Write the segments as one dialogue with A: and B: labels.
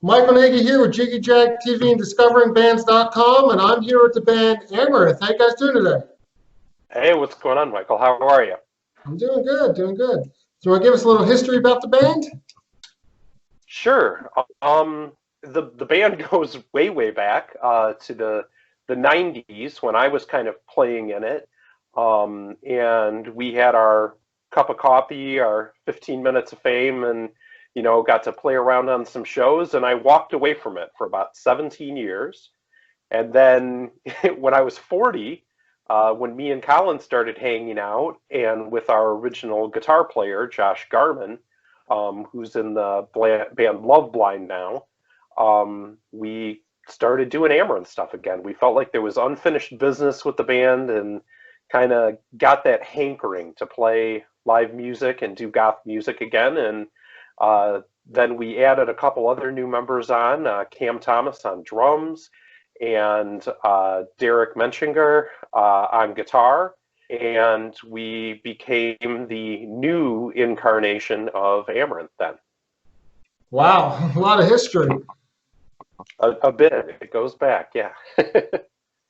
A: Michael Nagy here with Jiggy Jag TV and DiscoveringBands.com, and I'm here with the band Amaranth. How you guys doing today?
B: Hey, what's going on, Michael? How are you?
A: I'm doing good, doing good. So you want to give us a little history about the band?
B: Sure. The band goes way back to the 90s when I was kind of playing in it. And we had our cup of coffee, our 15 minutes of fame, and got to play around on some shows. And I walked away from it for about 17 years. And then when I was 40, when me and Colin started hanging out, and with our original guitar player, Josh Garman, who's in the band Love Blind now, we started doing Amaranth stuff again. We felt like there was unfinished business with the band and kind of got that hankering to play live music and do goth music again. And then we added a couple other new members on, Cam Thomas on drums, and Derek Menchinger on guitar, and we became the new incarnation of Amaranth then.
A: Wow, a lot of history.
B: A bit. It goes back, yeah.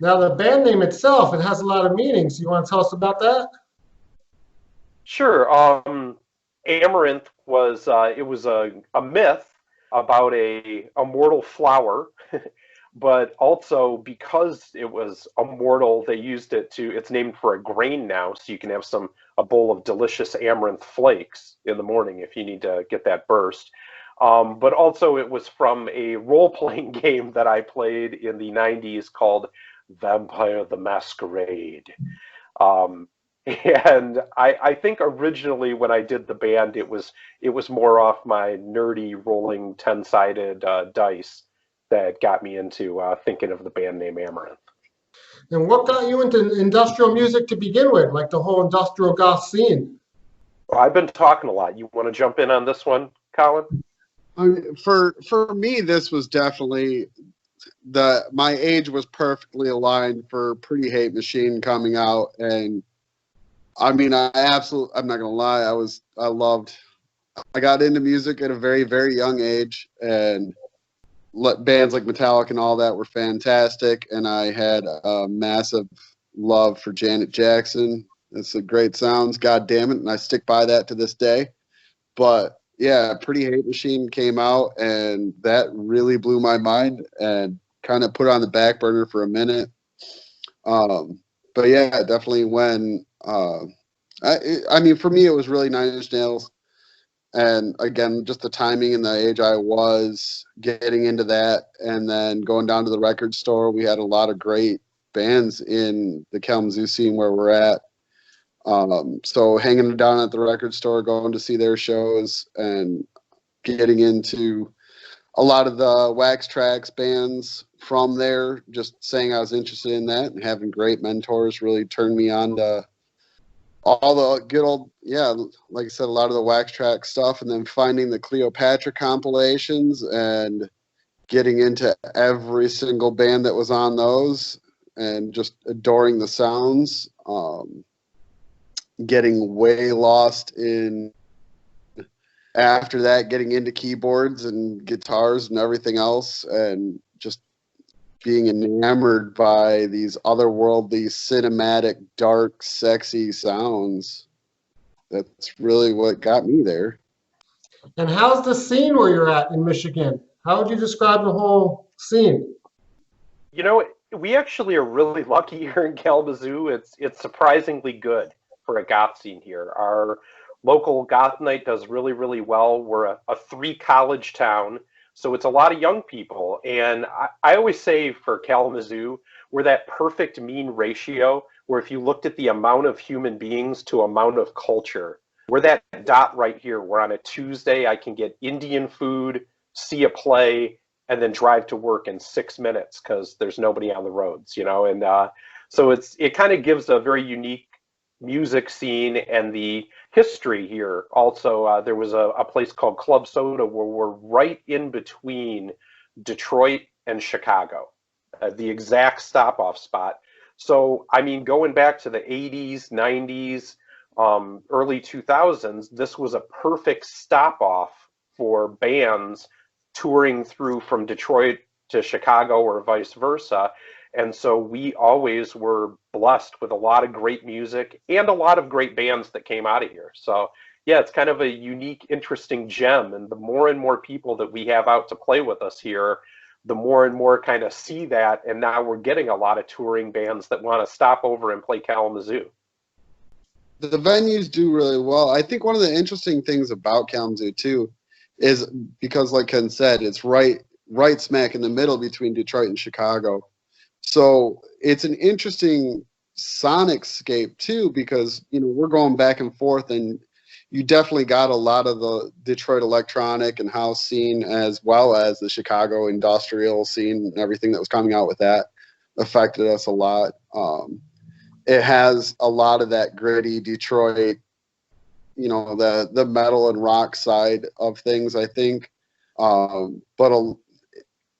A: Now the band name itself, it has a lot of meanings. You want to tell us about that?
B: Sure. Amaranth was it was a myth about a immortal flower. But also because it was immortal, they used it it's named for a grain now, so you can have a bowl of delicious amaranth flakes in the morning if you need to get that burst. But also it was from a role-playing game that I played in the 90s called Vampire the Masquerade. And I think originally when I did the band, it was more off my nerdy rolling 10-sided dice that got me into thinking of the band name Amaranth.
A: And what got you into industrial music to begin with, like the whole industrial goth scene?
B: Well, I've been talking a lot. You want to jump in on this one, Colin?
C: I mean, for me, this was definitely my age was perfectly aligned for Pretty Hate Machine coming out, and I mean, I'm not gonna lie, I got into music at a very young age, and bands like Metallica and all that were fantastic, and I had a massive love for Janet Jackson. It's a great sounds, god damn it, and I stick by that to this day. But yeah, Pretty Hate Machine came out, and that really blew my mind and kind of put it on the back burner for a minute. But yeah, definitely when I mean, for me, it was really Nine Inch Nails. And again, just the timing and the age I was getting into that, and then going down to the record store, we had a lot of great bands in the Kalamazoo scene where we're at. So hanging down at the record store, going to see their shows, and getting into a lot of the Wax Trax bands from there, just saying I was interested in that, and having great mentors really turned me on to all the good old, yeah, like I said, a lot of the Wax Trax stuff, and then finding the Cleopatra compilations and getting into every single band that was on those and just adoring the sounds. Getting way lost in, after that, getting into keyboards and guitars and everything else, and just being enamored by these otherworldly, cinematic, dark, sexy sounds. That's really what got me there.
A: And how's the scene where you're at in Michigan? How would you describe the whole scene?
B: You know, we actually are really lucky here in Kalamazoo. It's surprisingly good for a goth scene here. Our local goth night does really well. We're a 3-college town. So it's a lot of young people. And I always say for Kalamazoo, we're that perfect mean ratio where if you looked at the amount of human beings to amount of culture, we're that dot right here where on a Tuesday I can get Indian food, see a play, and then drive to work in 6 minutes because there's nobody on the roads, And so it kind of gives a very unique music scene. And the history here also, there was a place called Club Soda where we're right in between Detroit and Chicago, the exact stop-off spot. So I mean, going back to the 80s, 90s, early 2000s, this was a perfect stop-off for bands touring through from Detroit to Chicago or vice versa. And so we always were blessed with a lot of great music and a lot of great bands that came out of here. So yeah, it's kind of a unique, interesting gem. And the more and more people that we have out to play with us here, the more and more kind of see that. And now we're getting a lot of touring bands that want to stop over and play Kalamazoo.
C: The venues do really well. I think one of the interesting things about Kalamazoo too is because, like Ken said, it's right smack in the middle between Detroit and Chicago. So it's an interesting sonic scape too, because we're going back and forth, and you definitely got a lot of the Detroit electronic and house scene, as well as the Chicago industrial scene, and everything that was coming out with that affected us a lot. It has a lot of that gritty Detroit, the metal and rock side of things, I think.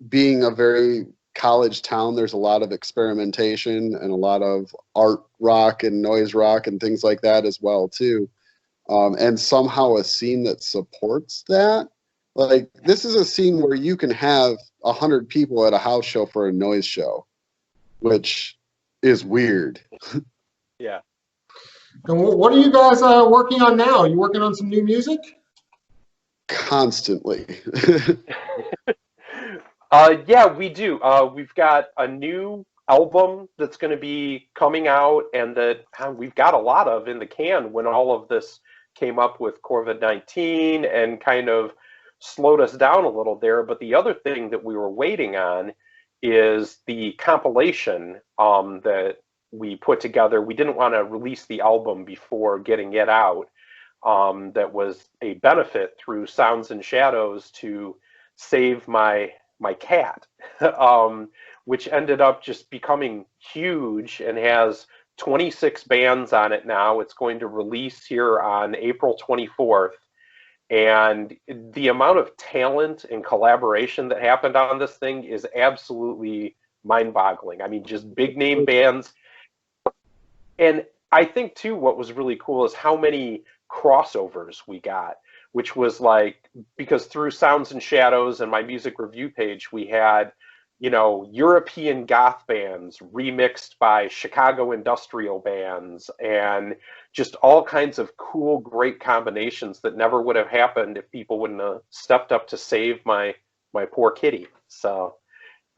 C: Being a very college town, there's a lot of experimentation and a lot of art rock and noise rock and things like that as well too. And somehow a scene that supports that. Like, this is a scene where you can have 100 people at a house show for a noise show, which is weird.
B: Yeah.
A: And what are you guys working on now? Are you working on some new music?
C: Constantly.
B: Yeah, we do. We've got a new album that's going to be coming out, and that we've got a lot of in the can when all of this came up with COVID-19 and kind of slowed us down a little there. But the other thing that we were waiting on is the compilation that we put together. We didn't want to release the album before getting it out. That was a benefit through Sounds and Shadows to save my cat, which ended up just becoming huge and has 26 bands on it now. It's going to release here on April 24th. And the amount of talent and collaboration that happened on this thing is absolutely mind-boggling. I mean, just big name bands. And I think too, what was really cool is how many crossovers we got, which was like, because through Sounds and Shadows and my music review page, we had, European goth bands remixed by Chicago industrial bands, and just all kinds of cool, great combinations that never would have happened if people wouldn't have stepped up to save my poor kitty. So,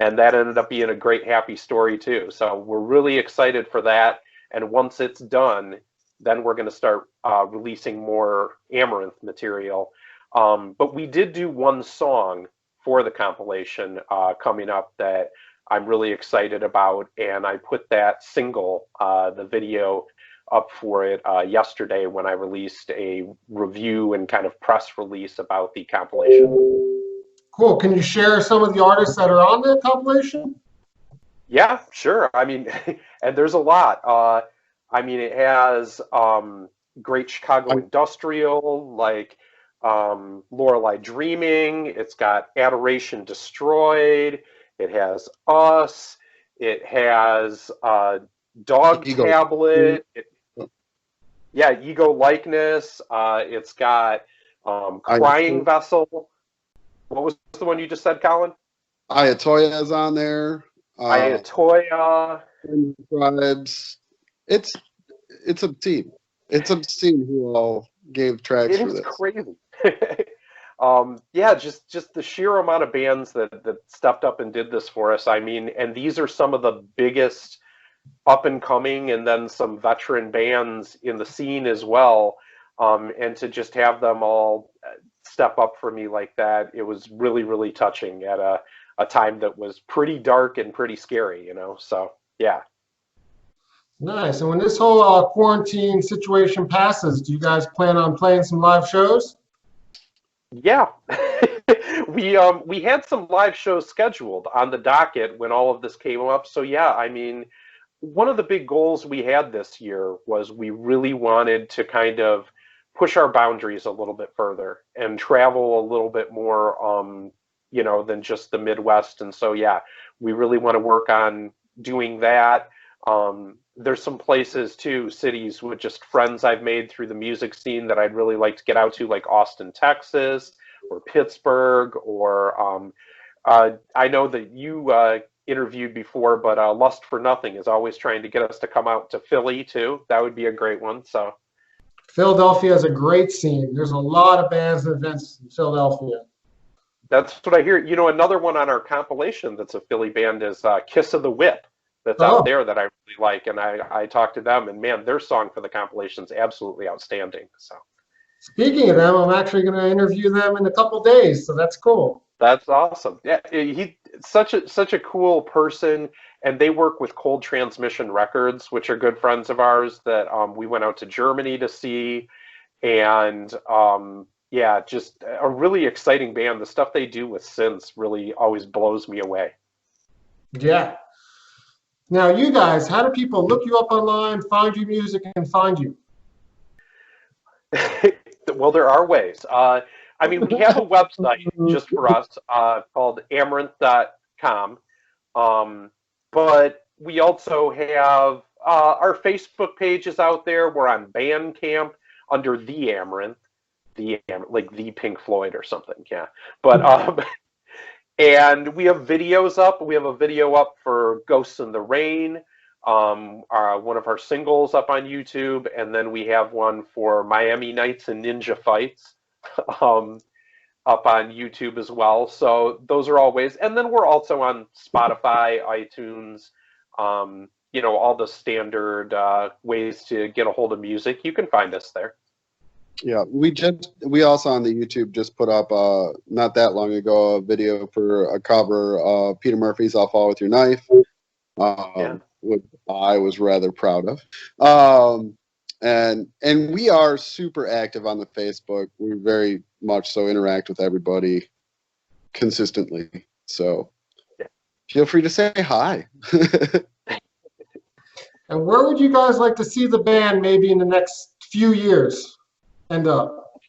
B: and that ended up being a great, happy story too. So we're really excited for that. And once it's done, then we're going to start releasing more Amaranth material. But we did do one song for the compilation coming up that I'm really excited about, and I put that single, the video, up for it yesterday when I released a review and kind of press release about the compilation.
A: Cool. Can you share some of the artists that are on the compilation?
B: Yeah, sure. I mean, and there's a lot. I mean, it has great Chicago industrial, like Lorelei Dreaming. It's got Adoration Destroyed. It has Us. It has Dog
C: Ego.
B: Tablet. Ego Likeness. It's got Crying Vessel. What was the one you just said, Colin?
C: Ayatoya is on there.
B: Ayatoya.
C: Tribes. It's obscene. It's obscene who all gave tracks for this.
B: It is crazy. Yeah, just the sheer amount of bands that stepped up and did this for us. I mean, and these are some of the biggest up and coming, and then some veteran bands in the scene as well. And to just have them all step up for me like that, it was really, really touching at a time that was pretty dark and pretty scary, So yeah.
A: Nice. And when this whole quarantine situation passes, do you guys plan on playing some live shows?
B: Yeah. We had some live shows scheduled on the docket when all of this came up. So yeah, I mean, one of the big goals we had this year was we really wanted to kind of push our boundaries a little bit further and travel a little bit more, than just the Midwest. And so, yeah, we really want to work on doing that. There's some places too, cities with just friends I've made through the music scene that I'd really like to get out to, like Austin, Texas, or Pittsburgh, or I know that you interviewed before, but Lust for Nothing is always trying to get us to come out to Philly too. That would be a great one. So
A: Philadelphia has a great scene. There's a lot of bands and events in Philadelphia.
B: that's what I hear. You know, another one on our compilation that's a Philly band is Kiss of the Whip. That's
A: Oh.
B: out there that I really like, and I talked to them, and man, their song for the compilation is absolutely outstanding. So
A: Speaking of them, I'm actually going to interview them in a couple days, so that's cool.
B: that's awesome. Yeah, he's such a cool person, and they work with Cold Transmission Records, which are good friends of ours that we went out to Germany to see, and yeah, just a really exciting band. The stuff they do with synths really always blows me away.
A: Yeah. Now, you guys, how do people look you up online, find your music, and find you?
B: Well, there are ways. I mean, we have a website just for us called amaranth.com, but we also have our Facebook page is out there. We're on Bandcamp under The Amaranth, like the Pink Floyd or something, yeah. But and we have videos up. We have a video up for Ghosts in the Rain, one of our singles up on YouTube, and then we have one for Miami Nights and Ninja Fights up on YouTube as well. So those are all ways. And then we're also on Spotify, iTunes, you know, all the standard ways to get a hold of music. You can find us there.
C: Yeah, we also on the YouTube just put up not that long ago a video for a cover of Peter Murphy's "I'll Fall with Your Knife," which I was rather proud of. And we are super active on the Facebook. We very much so interact with everybody consistently. So feel free to say hi.
A: And where would you guys like to see the band maybe in the next few years end up?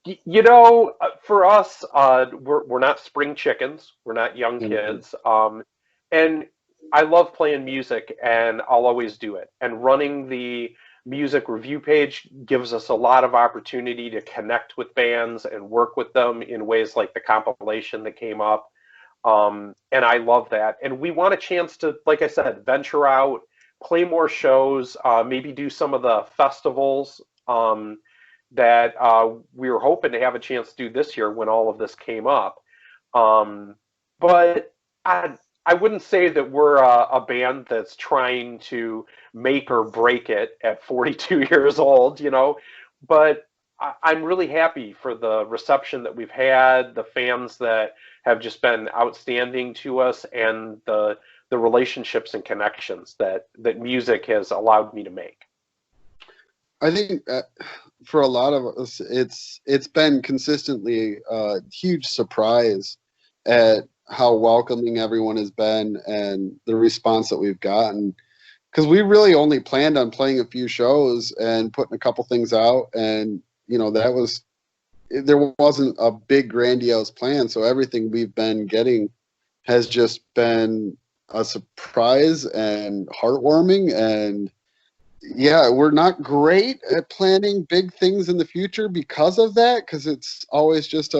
B: You know, for us, we're not spring chickens. We're not young kids. And I love playing music, and I'll always do it. And running the music review page gives us a lot of opportunity to connect with bands and work with them in ways like the compilation that came up. And I love that. And we want a chance to, like I said, venture out, play more shows, maybe do some of the festivals that we were hoping to have a chance to do this year when all of this came up. But I wouldn't say that we're a band that's trying to make or break it at 42 years old, you know, but I'm really happy for the reception that we've had, the fans that have just been outstanding to us, and the relationships and connections that music has allowed me to make.
C: I think for a lot of us, it's been consistently a huge surprise at how welcoming everyone has been and the response that we've gotten. Because we really only planned on playing a few shows and putting a couple things out, and you know there wasn't a big grandiose plan. So everything we've been getting has just been a surprise and heartwarming. And yeah, we're not great at planning big things in the future because of that, because it's always just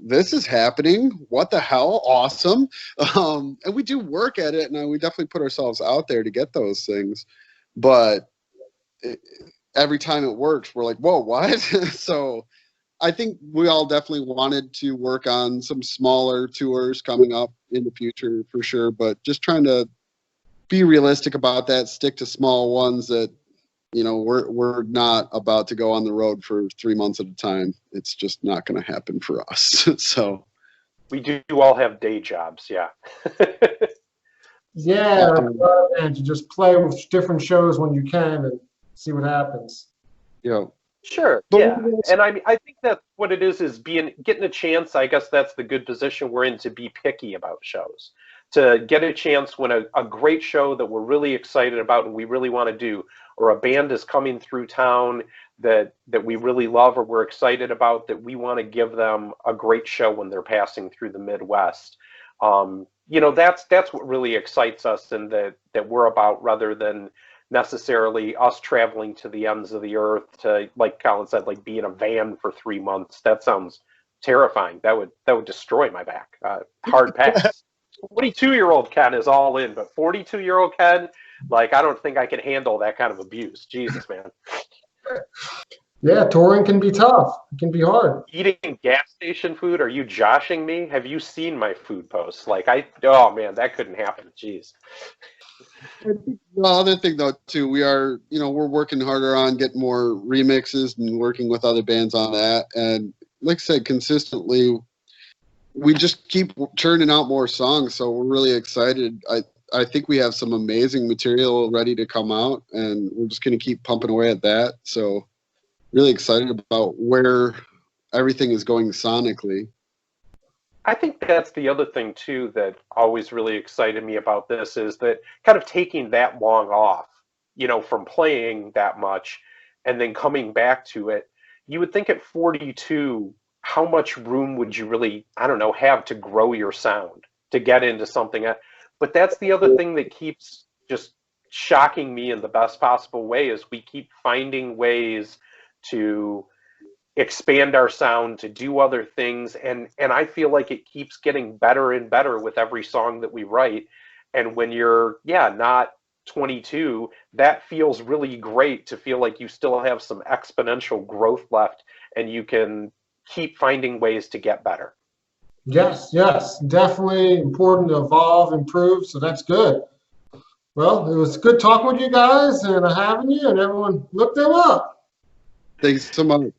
C: this is happening, what the hell, awesome. And we do work at it, and we definitely put ourselves out there to get those things, but every time it works, we're like, whoa, what? So I think we all definitely wanted to work on some smaller tours coming up in the future for sure, but just trying to be realistic about that, stick to small ones that, you know, we're not about to go on the road for 3 months at a time. It's just not going to happen for us. So
B: we do all have day jobs, yeah.
A: Yeah, and you just play with different shows when you can and see what happens.
C: Yeah.
B: Sure, yeah. And I mean, I think that's what it is getting a chance. I guess that's the good position we're in, to be picky about shows, to get a chance when a great show that we're really excited about and we really want to do, or a band is coming through town that we really love or we're excited about, that we want to give them a great show when they're passing through the Midwest. You know, that's what really excites us, and that we're about, rather than necessarily us traveling to the ends of the earth to, like Colin said, like be in a van for 3 months. That sounds terrifying. That would destroy my back. Hard pass. 42-year-old Ken is all in, but 42-year-old Ken, like, I don't think I can handle that kind of abuse. Jesus, man.
A: Yeah, touring can be tough. It can be hard.
B: Eating gas station food? Are you joshing me? Have you seen my food posts? Like, oh man, that couldn't happen. Jeez.
C: The other thing, though, too, we're working harder on getting more remixes and working with other bands on that. And like I said, consistently, we just keep churning out more songs. So we're really excited. I think we have some amazing material ready to come out, and we're just going to keep pumping away at that. So really excited about where everything is going sonically.
B: I think that's the other thing, too, that always really excited me about this is that kind of taking that long off, from playing that much and then coming back to it. You would think at 42, how much room would you really, I don't know, have to grow your sound, to get into something? But that's the other thing that keeps just shocking me in the best possible way is we keep finding ways to expand our sound, to do other things, and I feel like it keeps getting better and better with every song that we write. And when you're not 22, that feels really great to feel like you still have some exponential growth left and you can keep finding ways to get better.
A: Yes, definitely important to evolve, improve, so that's good. Well, it was good talking with you guys and having you, and everyone look them up.
C: Thanks so much.